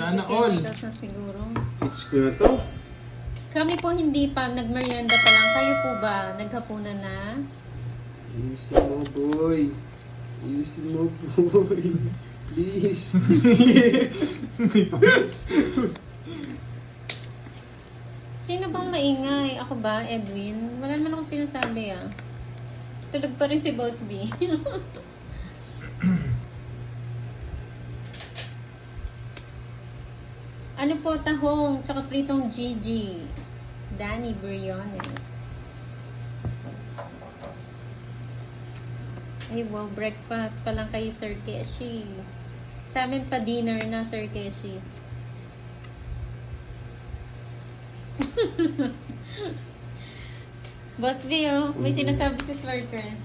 Sana all. Chemicals na siguro. Hits ko na to. Kami po hindi pa, nagmerienda pa lang. Kayo po ba, naghapunan na? Ayusin mo, boy. Ayusin mo, boy. Please. Sino bang maingay? Ako ba, Edwin? Wala naman akong sinasabi ah. Tulog pa rin si Boss B. Ano po, tahong, tsaka pritong Gigi. Danny Briones. Ay, wow, breakfast pa lang kay Sir Keshi. Sa amin pa dinner na, Sir Keshi. Boss B, oh, may sinasabi si Sir Chris.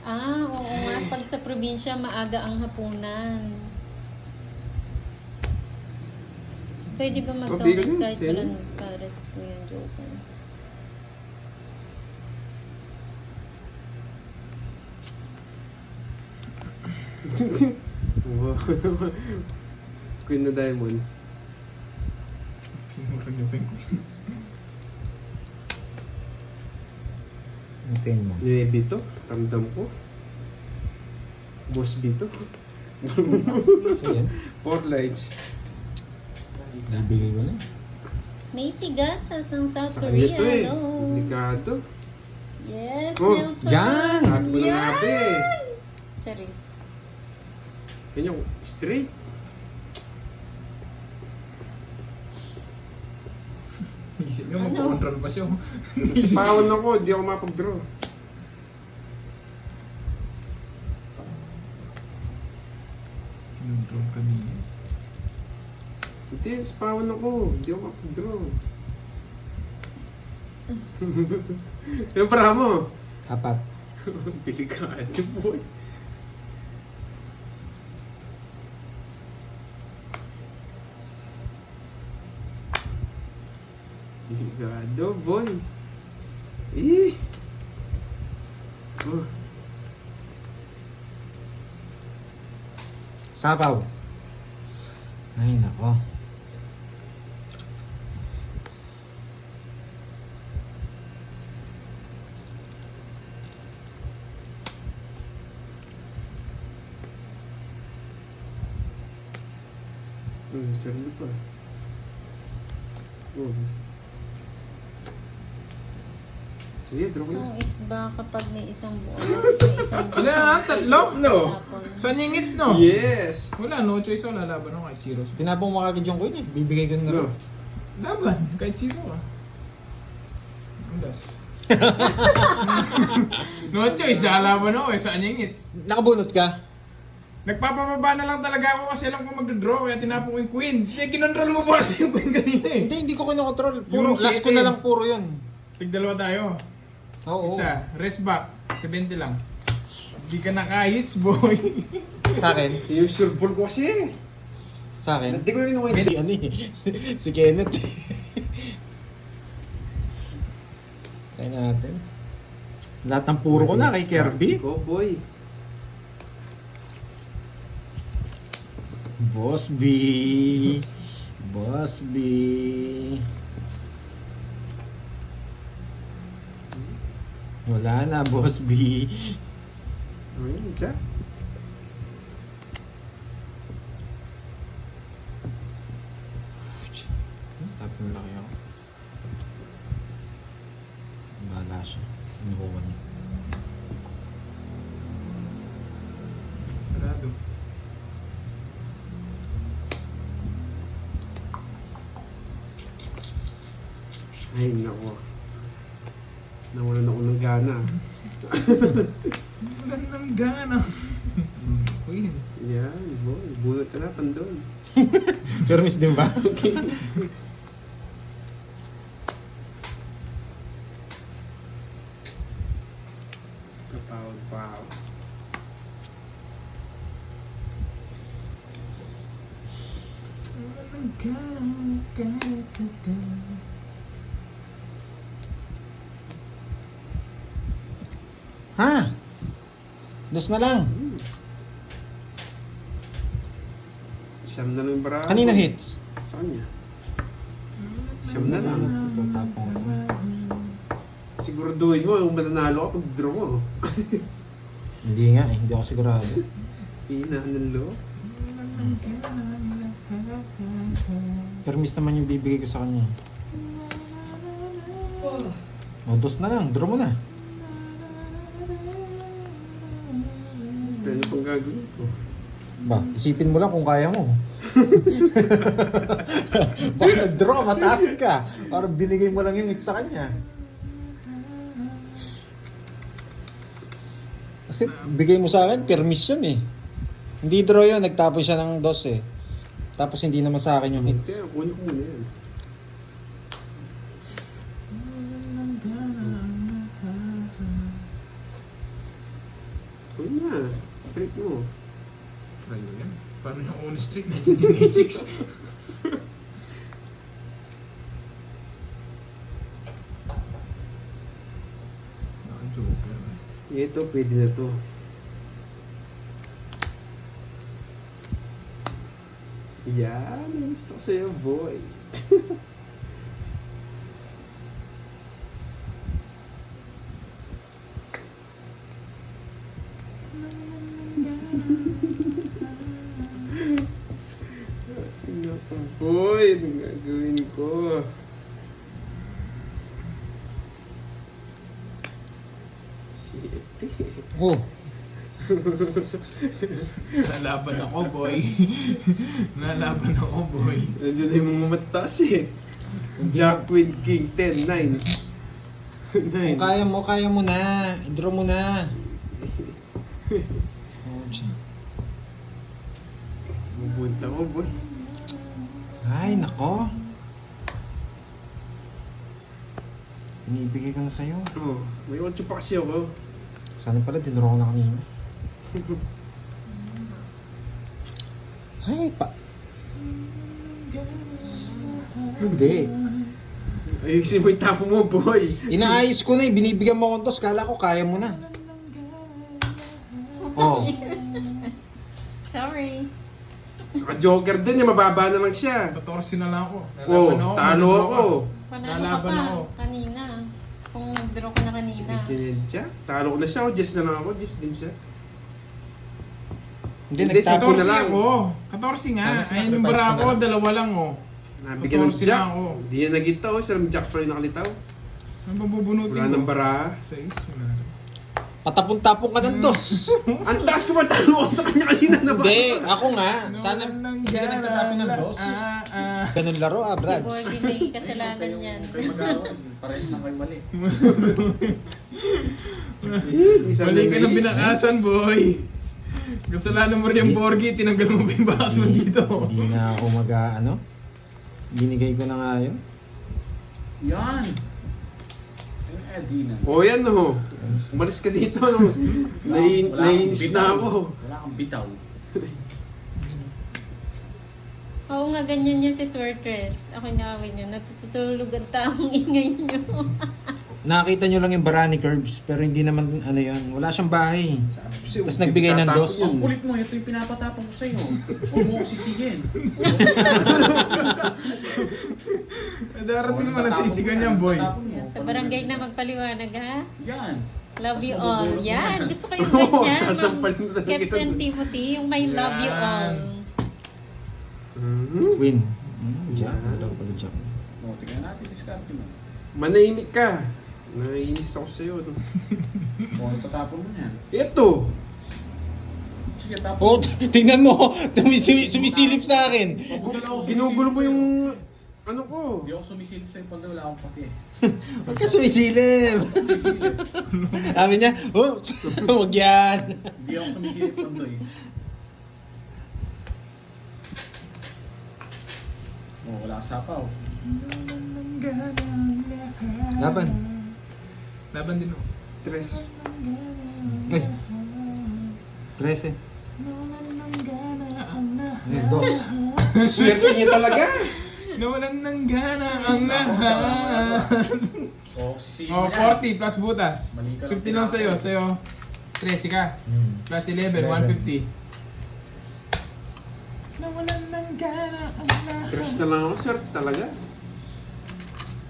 Ah, oo nga. Pag sa probinsya, maaga ang hapunan. Pwede ba Bigo mag-donuts din, kahit same. walang pares ko yung joker? Wow. Queen na Diamond. Mura niyo pa yung queen. Hintayin mo. Yung to, ramdam ko. Boss B to. So yan, 4 lights. bibigay ko na. May sigasas ng South Sa kanya Korea. to eh. Hello. Delikado. Yes, Oh, Nelson. yan! Sabi ko na nga ba eh. Charis. Ganyan, straight. Isip niyo, Ano? magpakontrol pa siya. Sa pawon ako, di ako mapag-draw. Control kanina. Hindi, sa pawon ako, di ako mapag-draw. Ano para mo? 4. Delikado boy. Delikado boy. Eh. Oh. Sapaw. Ay, nako. Sarili pa. Oh. Sige, draw ko na. Itong it's ba kapag may isang buo may isang Ano na, tatlo? No. tapon. Saan yung hits, no? Yes. Wala, no choice. Wala laban no, kahit zero. Tinapong mo kagad yung queen eh. Bibigay ko na No. rin. Laban, kahit zero ah. Andas. No choice, laban ako eh. Saan yung hits? Nakabunot ka? Nagpapababa na lang talaga ako kasi alam ko magdodraw kaya tinapon ko yung queen. Hindi, kinontrol mo pa kasi yung queen kanina eh. Hindi ko kinokontrol. Puro, Yung last ko siete. na lang puro yun. Tigdalawa tayo. Oo. Isa, rest back. 70 lang. Hindi ka naka-hits, boy. Sa akin? Yung surbol ko kasi. Sa akin? Hindi ko rin naman Si ano eh. Si Kenneth. Try natin. Lahat ng puro ko na kay Kirby. Go boy. Boss B. Boss B. Wala na, Boss B. Ayun, siya. Tapos na laki ako. Bahala siya. Nakuha niya. Sarado. Ay, nako. Nawalan ako ng gana. Wala nang gana. Queen. Yan, boy. Bunot ka na, pandon. Permis din ba? Kapaw-paw. Wala nang gana. Ha? Dos na lang. Siyam na lang yung bara. Kanina hits. Sa kanya. Siyam na lang. Ito, tapong ito. Siguraduhin mo, kung mananalo ka pag draw mo. Hindi nga eh, hindi ako sigurado. Hina ng loob. Permis naman yung bibigay ko sa kanya. O, dos na lang, draw mo na. Ano pang gagawin ko? Ba, isipin mo lang kung kaya mo. Baka nag-draw, mataas ka. Parang binigay mo lang yung hit sa kanya. Kasi bigay mo sa akin, permission eh. Hindi draw yun, nagtapos siya ng dos eh. Tapos hindi naman sa akin yung hit. Kaya, kunin ko muna yan. Kunin na. Straight mo. Ayun yan. Paano yung on street? 1986. Joker. Ito, pwede na to. Yan, ang gusto ko sa'yo, boy. Naku, boy, anong gagawin ko? Shit. Oh, Nalaban ako, boy. Nalaban ako, boy. Nandiyan na yung mga mataas eh. Jack, Queen, King, 10, 9. kung kaya mo na. I-draw mo na. Oh, siya. Bubunta ko, boy. Ay, nako. Inibigay ko na sa'yo. Oh, may 8 pa kasi ako. Sana pala, dinuro ko na kanina. Ay, pa. Hindi. Ayusin mo yung tapo mo, boy. Inaayos ko na eh. Binibigyan mo akong tos. Kala ko kaya mo na. Oh. Sorry. Naka-joker din, yung mababa na lang siya. 14 na lang ako. Oh, Nalaban talo mag-draw ako. ka. Panalo ka Nalaban pa ako. kanina. Kung nag-draw ka na kanina. Tinedya. Talo ko na siya. O, Jess na lang ako. Jess din siya. Hindi, Hindi, nagtapon 14 na lang. ako. 14 nga. Sana Ayun yung sacrifice bara ko ko, na lang. dalawa lang oh. Nabigyan ng 14 Jack. na ako. Hindi yan nagitaw. Isang Jack pa rin nakalitaw. Ano ba bubunutin Wala nang ko? bara. 6, wala. Patapon-tapon ka ng tos. Ang taas ko ba talo ko sa kanya kanina na ba? Hindi, ako nga. Sana Nawalan ng hindi ka nagtatapon ng gana. dos. Ah. Ganun laro ah, Si Brad. Bordy may kasalanan yan. Parehas na kayo mali. Mali ka ng binakasan, boy. Kasalanan mo rin yung Borgie, tinanggal mo pa yung bakas mo dito. Hindi na ako ano? Binigay ko na nga yun. Yan! Yung Eddie na. O yan o. Umalis ka dito. No? Naiinis na ako. Wala kang bitaw. Oo nga, ganyan yan si Swertres. Ako nakawin niyo. Natutulog ang taong ingay niyo. Nakita nyo lang yung bara ni Curbs, pero hindi naman ano yun. Wala siyang bahay. Tapos nagbigay ng dos. Ang kulit mo, ito yung pinapatapang ko sa'yo. Huwag mo ko sisihin. Darating naman ang sisigan niyan, boy. Sa barangay na magpaliwanag, ha? Yan. Love you Tapos all. mabubuo Yan. yan. Gusto ko yung Oo, ganyan. sasampal mo talaga Keps ito. and Timothy, yung may love you Yan. all. Win. Jack, daw pala Jack. O, tingnan natin, discard mo. Manahimik ka. Naiinis ako sa'yo. No? O, tatapon mo yan. Ito. Sige, tapon. Oh, tingnan mo. Sumisilip sa akin. Ginugulo mo yung ano ko. Hindi ako sumisilip sa'yo pag wala akong pati. Huwag ka sumisilip. Sabi niya, oh, huwag yan. Hindi ako sumisilip Pandoy. O, wala ka sapaw. Laban. Laban din ako. Tres. Ay. 13. Ay, dos. Swerte niya talaga. Nawalan ng gana ang lahat. O, sisihin Oh, mo yan. 40 plus butas. Mali ka lang 50 lang sa'yo. pinapos. Sa'yo, 13 ka. Plus 11, 150. Nawalan ng gana ang lahat. Crush na lang ako, sir. Talaga.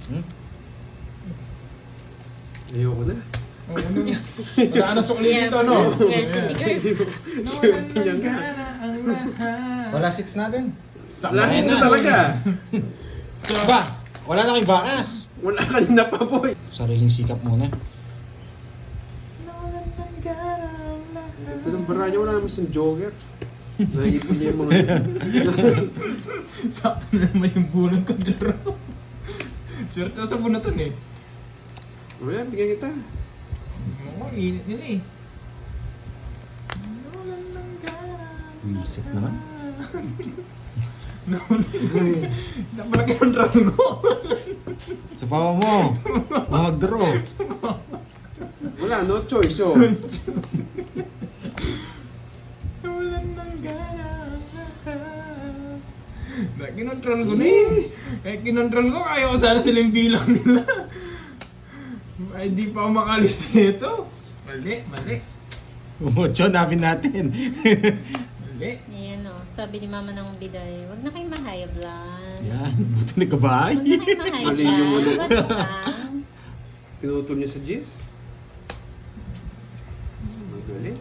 Hmm? Ayoko na. Oo, ano? Wala na sukli dito, no? Swerte si Kurt. Nawalan ng gana ang lahat. Wala seats natin. Last na talaga. So, Ba? Wala na kayong bakas. Wala kanina pa, boy. Sariling sikap muna. nawalan ng gana ang lahat. Ito ng bara niya, wala naman siyang jogger. Naipon niya yung mga... Sakto na naman yung bunot ko, Jero. Swerte sa bunutan eh. O yan, bigyan kita. Oo, ang init nila eh. Nawalan ng gana. Wisit naman. Napalaki ang drone ko. Sa pawa mo. Mag-draw. Wala, no choice, oh. Nawalan ng gana ang lahat. Kinontrol ko na eh. Kahit kinontrol ko, ayaw ko sana sila yung bilang nila. Ay, di pa ako makalis dito. Mali, mali. Umucho, napin natin. Mali. Ayan o, sabi ni mama ng biday, wag na kayong ma-high blood. Yan, buti nagkabahay. Wag na kayong ma-high Mali yung blood. ano. Wag lang. Pinutol niya sa G's. Magaling.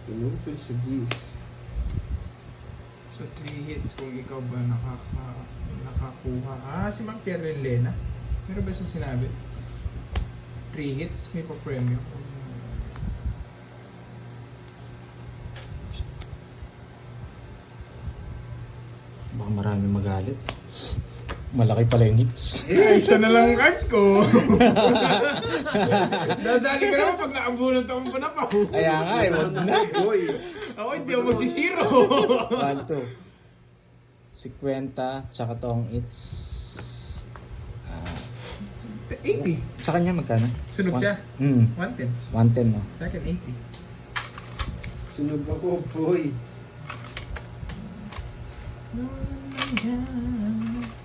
Pinutol sa G's. Sa 3 hits, kung ikaw ba nakakuha. Si Mang Pierre Lena. Meron ba siya sinabi? 3 hits, may pa-premium. Baka marami magalit. Malaki pala yung hits. Eh, isa na lang ang cards ko. Dadali ka naman pag naabunod akong panapaw. Kaya nga, wag na. Boy. Ako hindi ako magsisiro. 1, 2. 50, tsaka tong hits. 80. Sa kanya magkano? Sunog siya. 110. 110, no? Sa akin, 80. Sunog ako, boy.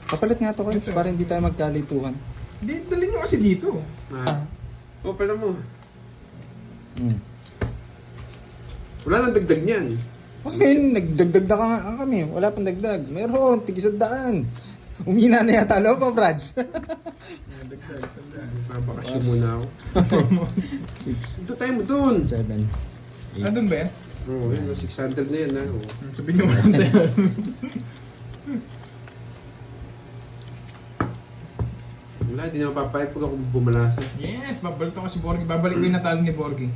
Kapalit nga to kayo, Ito. para hindi tayo magkalituhan. Hindi, dalhin nyo kasi dito. Ah. Oh, pala mo. Hmm. Wala nang dagdag niyan. Okay, nagdagdag na nga kami. Wala pang dagdag. Meron, tig-100. Umina na yata loob pa, Brads. Babakasyon muna ako. Ito tayo mo dun. 7. Andun ba yan? Oo, yun. 600 na yan, ha. Oh. Sabihin nyo maganda yan. Wala, hindi na mapapayag pag ako bumalasa. Yes, babalto ko si Borgie. Babalik ko yung natalo ni Borgie.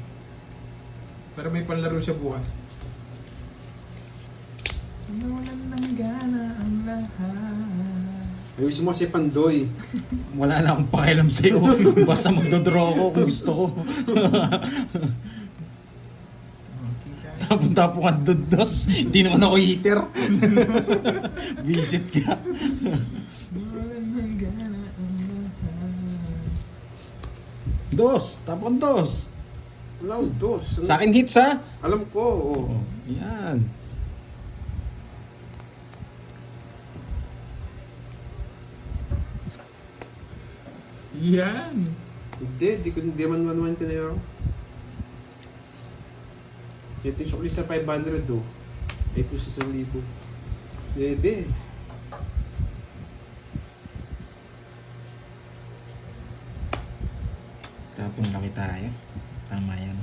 Pero may panlaro siya bukas. Nawalan ng gana ang lahat. Ayusin mo kasi Pandoy. Wala na akong pakialam sa'yo. Basta magdodraw ako kung gusto ko. Tapon-tapon ka dos. Hindi naman ako heater. Visit ka. Nawalan ng gana ang lahat. Dos. Tapon dos. Wala akong dos. Ano? Sa akin hits, ha? Alam ko, oo. Oh, yan. Yan. Hindi man ka na ako. Ito yung sukli sa 500 do. Ito sa 1,000. Bebe. Tapong laki tayo. Tama yan.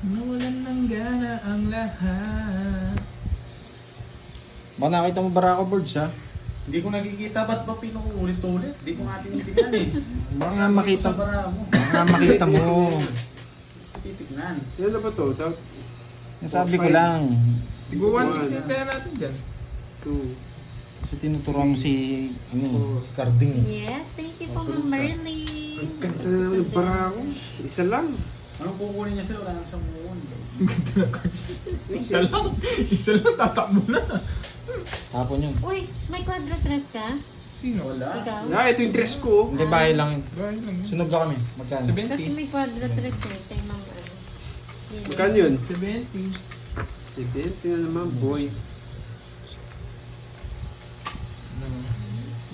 Nawalan ng gana ang lahat. Baka nakita mo Barako Boards, ha? Hindi ko nakikita, ba't ba pinuulit-ulit? Hindi ko nga tinitignan eh. Baka nga makita, Sa bara mo. baka nga makita mo. Titignan. Yan na ba to? Nasabi ko lang. Digo 160 kaya natin dyan. 2. Kasi tinuturuan mo si, si Carding. Yes, thank you po, Ma'am Merly. Ang ganda na naman ng bara ko. Isa lang. Anong kukunin niya sa'yo? Wala nang siyang kukunin. Ang ganda na cards. Isa lang. Isa lang, tatakbo na. Tapon yun. Uy, may quadro tres ka? Sino? Wala. Ikaw? Ah, ito yung dress ko. Hindi, bahay lang yun. Bahay lang yun. Sunog na kami. Magkano? 70. Kasi may quadro tres eh. Kay Ma'am ano. Yes. Magkano yun? 70. 70 na naman, boy.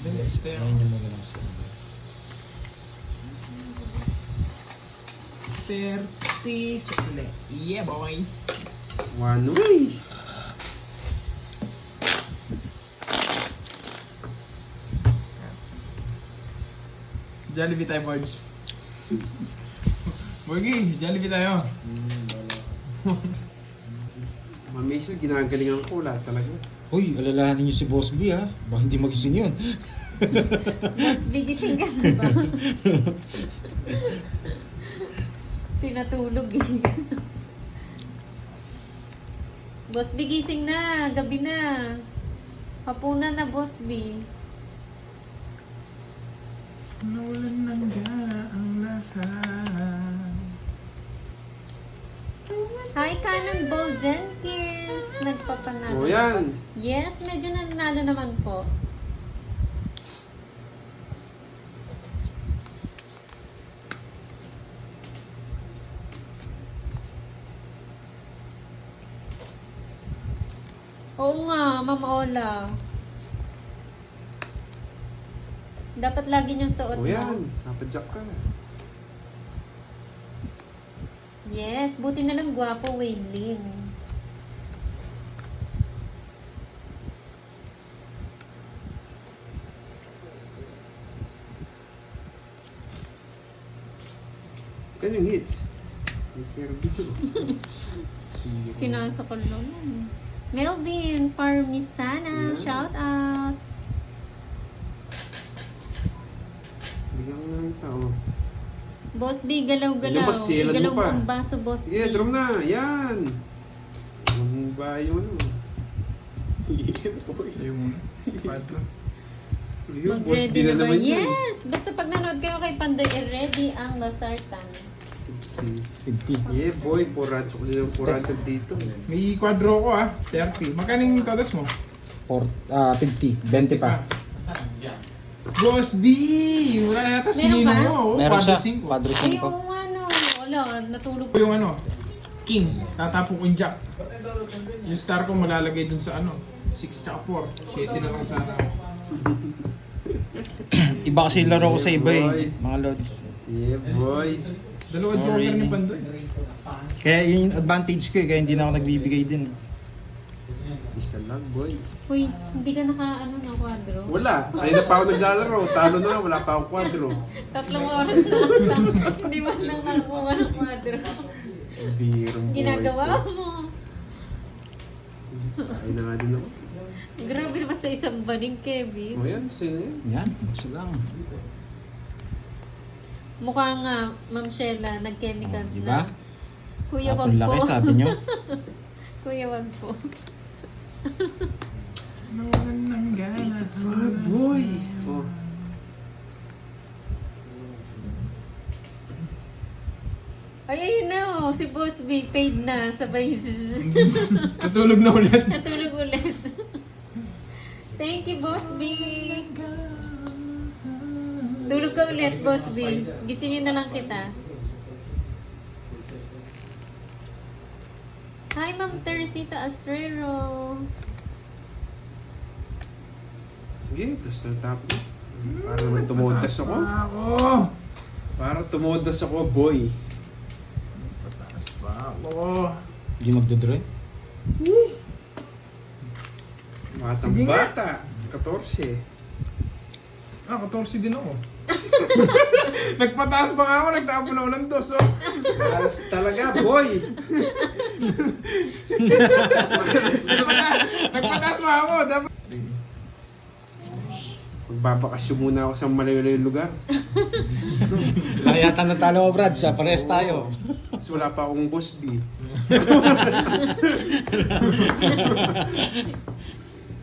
Ayun yung mga nasa. 30 sukle. Yeah, boy. One way. Jollibee tayo, Borge. Borgie, Jollibee tayo. Mamesa, ginagalingan ko lahat talaga. Uy, alalahanin niyo si Boss B ha. Baka hindi magising yun. Boss B, gising ka na ba? Sinatulog eh. Boss B, gising na. Gabi na. Hapunan na, Boss B. Nawalan ng gana ang lahat. Hi, Cannonball Jenkins. Nagpapanalo. O yan. Yes, medyo nanalo naman po. Oo nga, Ma'am Ola. Dapat lagi niyang suot, O yan. no? Napadyak ka. Yes, buti na lang gwapo, Waylin. Ganyan hits. May Kirby ko. Sinasakal naman. Melvin Parmisana, Yeah. shout out. Bigyan ko na ng tao. Boss B, galaw-galaw. Hindi, mas silan mo Igalaw mo pa. ang baso, Boss B. Sige, drum na. Yan. Ang ba yung ano? Sa'yo muna. Patro. Yung boss Mag-ready din na na ba? naman yun. Yes! Basta pag nanood kayo kay Pandoy, ready ang Losartan. 50. Yeah, boy. 400. So, yung 400 dito. May quadro ko 30. Magkano yung totas mo? 50. 20 pa. Boss B! Wala na yata Meron sinino ka? mo. Oh, Meron siya. 4-5. Quadro Ay, 5. oo nga no. Wala, natulog Yung ano, king. Tatapon ko yung jack. Yung star ko malalagay dun sa 6 tsaka 4. 7 na lang sa Iba kasi yung laro ko sa iba eh. Mga lods. Yeah, boy. Dalawa Oh, joker really? ni Pandoy. Kaya yung advantage ko eh. Kaya hindi na ako nagbibigay din. Isa lang, boy. Uy, hindi ka na kwadro. Wala. Kaya na pa ako naglalaro. Talo na, wala pa akong kwadro. 3 oras na ata. Hindi mo lang nakakuha ng kwadro. Biro, boy. Ginagawa mo. Ay na nga din ako. Grabe naman sa isang baning, Kevin. O yan, sino yan? Yan. Gusto lang. Mukha nga, Ma'am Sheila, nag-chemicals Diba? na. Kuya, wag Apple po. laki sabi nyo. Kuya, wag po. Nawalan ng gana. Ah, boy. Oh. Ay, ayun na oh. Si Boss B, paid na. Sabay, Natulog na ulit. natulog ulit. Thank you, Boss B. Tulog ka ulit, Boss B. Gisingin na lang kita. Hi, Ma'am Teresita Astrero. Sige, tapos na tapos. Para naman tumodas ako. Para tumodas ako, boy. Pataas pa ako. Hindi magdodraw. Batang Sige nga. bata. 14. 14 din ako. Nagpataas pa nga ako, nagtapon ako ng 2. So, Malas talaga, boy. nagpataas pa ako. Dapat... Magbabakasyon muna ako sa malayo-layo lugar. Kaya yata natalo ko, Brad. Sa pares tayo. Kasi wala pa akong boss B.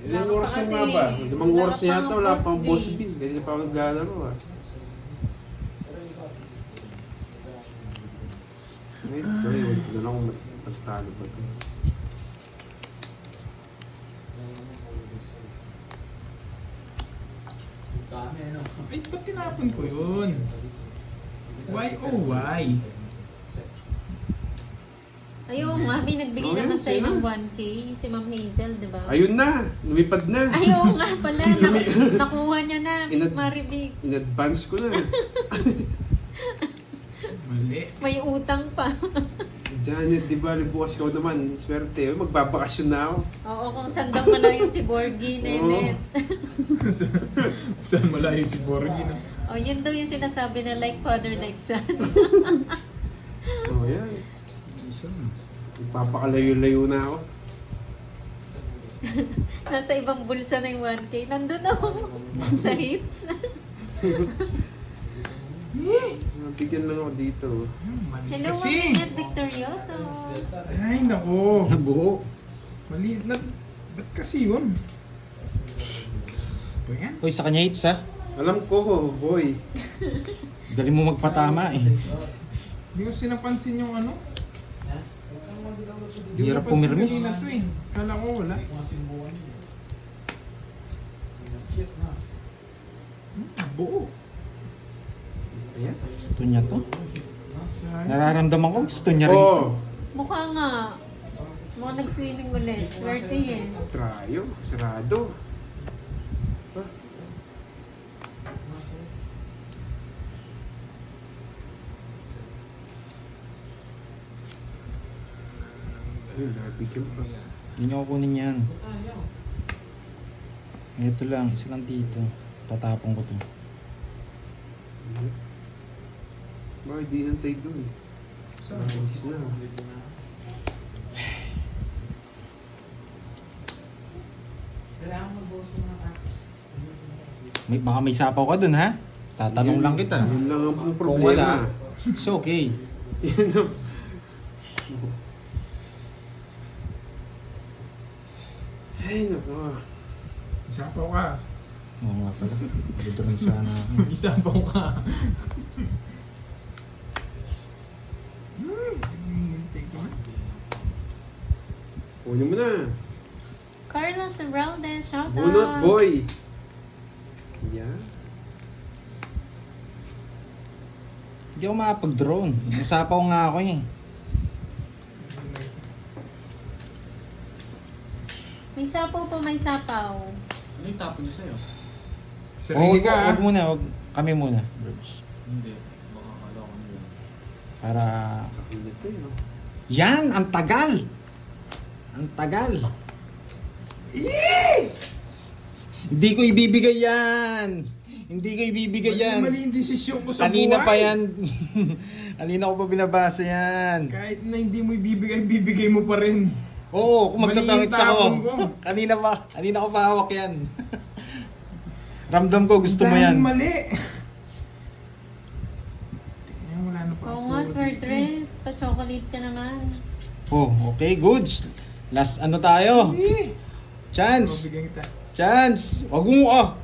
Ilang oras na nga ba? 5 oras na yata, wala pa akong boss B. Kasi pa ako naglalaro ah. Wait, wait na lang kung magtalo pa ito. Ay, ba't tinapon ko yun? Why, oh why? Ayaw nga, may nagbigay Oh, naman yun, sa'yo sino? ng 1K, si Ma'am Hazel, di ba? Ayun na, lumipad na. Ayaw nga pala, nakuha niya na, Miss Maribig. In-advance ko na. Mali. May utang pa. Janet, di ba, bukas ikaw naman, swerte, magbabakasyon na ako. Oo, kung saan daw malayo si Borgie, Nenet. Saan malayo si Borgie na? Oh, yun daw yung sinasabi na like father, like son. Oh, yan. Magpapakalayo-layo na ako. Nasa ibang bulsa na yung 1K. Nandun ako. Sa hits. Bigyan lang ako dito. Mali Hello, kasi. Ma'am Victorioso. Ay, nako. Nabuo. Mali. Ba't kasi yun? Ba yan? Uy, sa kanya hits ha. Alam ko, boy. Galing mo magpatama eh. Hindi ko sinapansin yung ano. Hindi ko Hirap napansin pumirmis. kanina to eh. Kala ko wala. Buo. Ayan. Gusto niya to. Sayang. Nararamdaman ko, gusto niya rin. Oh, Mukha nga. Mukha nag-swimming ulit. Swerte eh. trayo, sarado. Ayun, nabigyan pa. Hindi niya kukunin yan. Ito lang, isa lang dito. Tatapon ko to. Bakit di nantay dun? Ayos na. Baka may sapaw ka dun ha? Tatanong lang kita. Yun lang ang Kung problema. wala, it's okay. Yan ang... Ay, nako. Isapaw ka. Oo nga pala. Dito rin sana ako. Isapaw ka. Hintay ko na. Kunin mo na. Carlos Raldez, shout out. Bunot, boy. Yeah. Hindi ako makapag-drone. Nasapaw nga ako eh. May sapaw pa, may sapaw. Ano yung tapo niya sa'yo? Sarili ka ah. Wag muna, kami muna. Bros. Hindi. Baka akala ko nila. Para... Sa kanya to eh. Oh. Yan! Ang tagal! Ang tagal! Hindi ko ibibigay yan! Hindi ko ibibigay yan! Mali yung desisyon ko sa Kanina buhay. pa yan. Kanina ko pa binabasa yan. Kahit na hindi mo ibibigay, bibigay mo pa rin. Oo, kung Mali yung magtatangit ako. tapon ko. Kanina ko pa hawak yan. Ramdam ko gusto mo yan. Daming mali. Tingnan, wala na pa. Oo nga, Swertres. Pa-chocolate ka naman. Oh, okay, goods. Last ano tayo? Chance! Bigyan kita. Chance! Wag mo ah!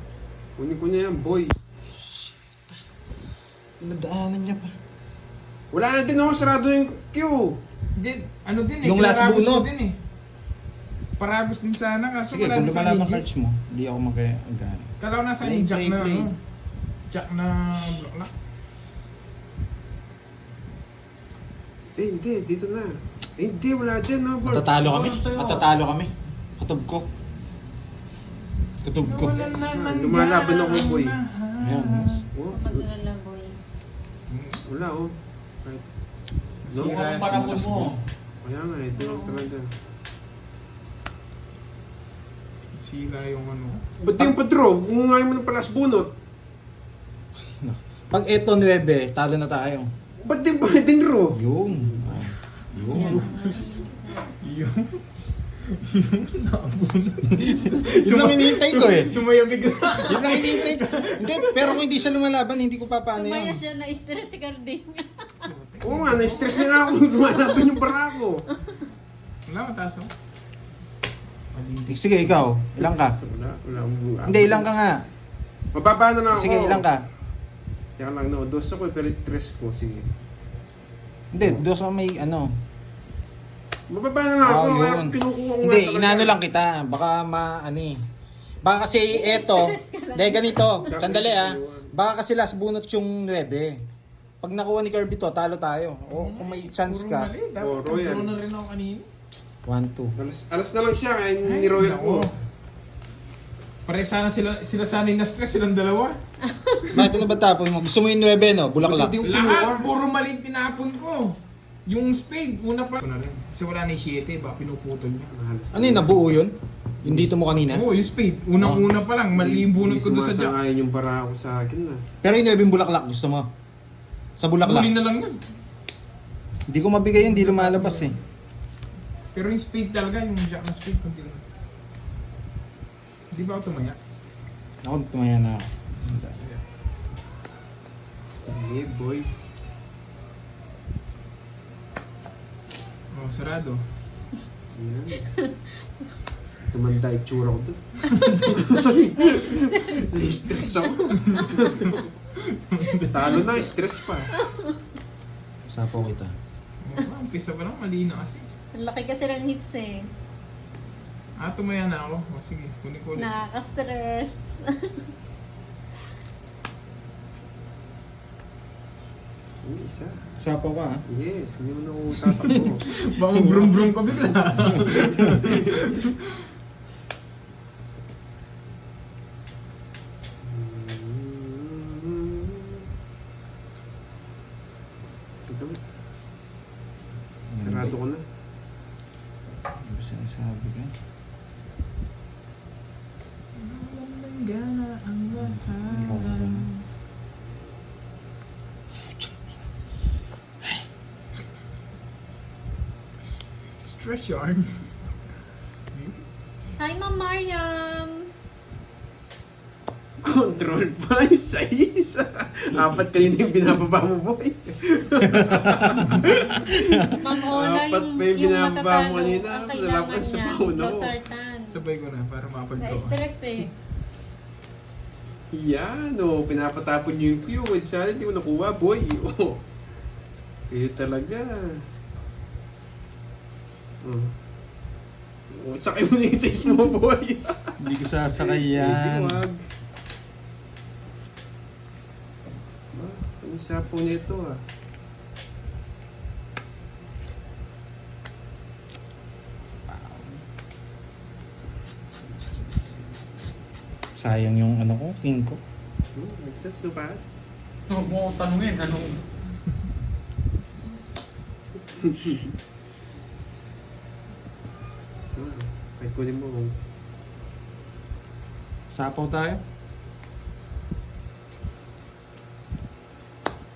Kunin ko niya yan, boy. Pinadaanan niya pa. Wala na din ako, sarado yung queue. Hindi, ano din eh. Yung last kinaragos bunot. ko din eh. Paragos din sana kaso Sige, wala kung din sa lumalaban legit. cards mo, hindi ako mag-agana. Kala ko nasa Play, yung jack play, na play. ano. Jack na block lock. Eh, hindi. Dito na. Eh, hindi. Wala din, no, bro. Matatalo kami? Ano sa'yo? Matatalo kami? Kutub ko. Kutub ko. Nawalan na ng Lumalaban ako, boy. gana. Ayan, mas. Oh, Mag-alala, boy. wala, oh. Kahit... No? Ano ang panapon mo? Kaya nga, ito lang talaga. Sila yung ano. Ba't yung pa-draw? Kung ngayon mo ng palas bunot, Pag eto 9, talo na tayo. ba't din pa din draw? Yun. Ah, yun. Yung... Nakabunod. Yun lang hinihintay ko eh. Sumaya bigla. Yun lang hinihintay ko. Hindi, pero kung hindi siya lumalaban, hindi ko papaano Sumaya yun. siya na stress si Carding. Oo nga, na-stress na nga ako. Lumalaban yung barako. Wala, mataas ako. Malintik. Sige, ikaw. Ilang ka? Wala akong buha. Hindi, ilang ka nga. Mababa na lang ako. Sige, ilang ka? Kaya lang na, dos ako, pero stress ko. Sige. Hindi, doon sa may ano. Mababa na lang ako. Oh, Kaya yun. kinukuha ko Hindi, nga talaga. inano lang kita. Baka ano eh. Baka kasi eto. Hindi, ganito. Sandali ah. Baka kasi last bunot yung 9. Pag nakuha ni Kirby to, talo tayo. O kung may chance Puro ka. mali. Dapat Puro yan. control na rin ako kanina. 1-2. Alas na lang siya, kaya Ay, niroyal ko. nako. Pare sana sila sana yung na-stress, silang dalawa. Bakit ano ba tapon mo? Gusto mo yung 9, no? Bulaklak. Hindi ko Lahat, kinuha. puro mali tinapon ko. Yung spade, una pa. Na rin. Kasi wala na yung 7, ba pinuputol niya. Ano yun, nabuo yun? Yung dito mo kanina? Oo, yung spade. Unang-una pa lang, mali yung bunot ko doon sa jack. Sumasangayon yung bara ko sa akin na. Pero yung 9 bulaklak, gusto mo? Sa Huli bulaklak? na lang yun. Hindi ko mabigay yun, hindi lumalabas eh. Pero yung spade talaga, yung jack na spade, kunti lang. Di ba ako tumaya? Ako, tumaya na ako. Eh, boy. Oh, sarado. Yan. Tumanda itsura ko doon. Na-stress ako. Talo na, stress pa. Sapo kita. Oh, umpisa pa lang, mali na kasi. Ang laki kasi ng hits eh. Ah, tumaya na ako. O sige, kunin ko ulit. Nakaka-stress. Ang isa. Sapo ka, ha? Yes, hindi mo na uusapan ko. Baka brum-brum ka bigla. Sarado ko na. Ano ba sinasabi ka? Gana ang Oo. Stretch yarn. Hi, Ma'am Mariam! Control pa yung size. Apat kayo na yung binababa mo, boy. Ma'am Ona, Apat yung, pa yung yung binababa mo matatalo, kanina. ang Sarap kailangan ang niya, sabaw na ko. losartan. Sabay ko na para mapag ko. Na-stress eh. Yan, oh. Pinapatapon niyo yung cue. Sana hindi mo nakuha, boy. Oh. Kayo talaga. Oh. Oh, sakay mo na yung size mo, boy. Hindi ko sasakay yan. Hindi, wag. Ang sapo nito, ah. Sayang yung ano ko, king ko. Nag-chat na ba? Huwag mo akong tanungin, anong... Ay, kunin mo. Sapaw tayo.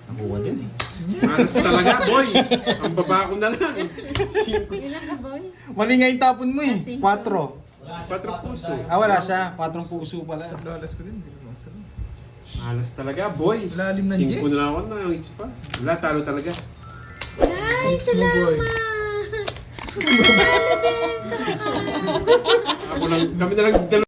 Nakuha din eh. Malas talaga, boy. Ang baba ko na lang. Ilan ka, boy? Mali nga yung tapon mo eh. 4. 4 puso. Ah, wala siya. 4 puso pala. Tablalas ko din, hindi ko masarap. Malas talaga, boy. Lalim ng 5 Jess. na lang ako na. Hits pa. Wala, talo talaga. Ay, Thanks mo, boy. salamat! Ako lang, kami na lang dalawa.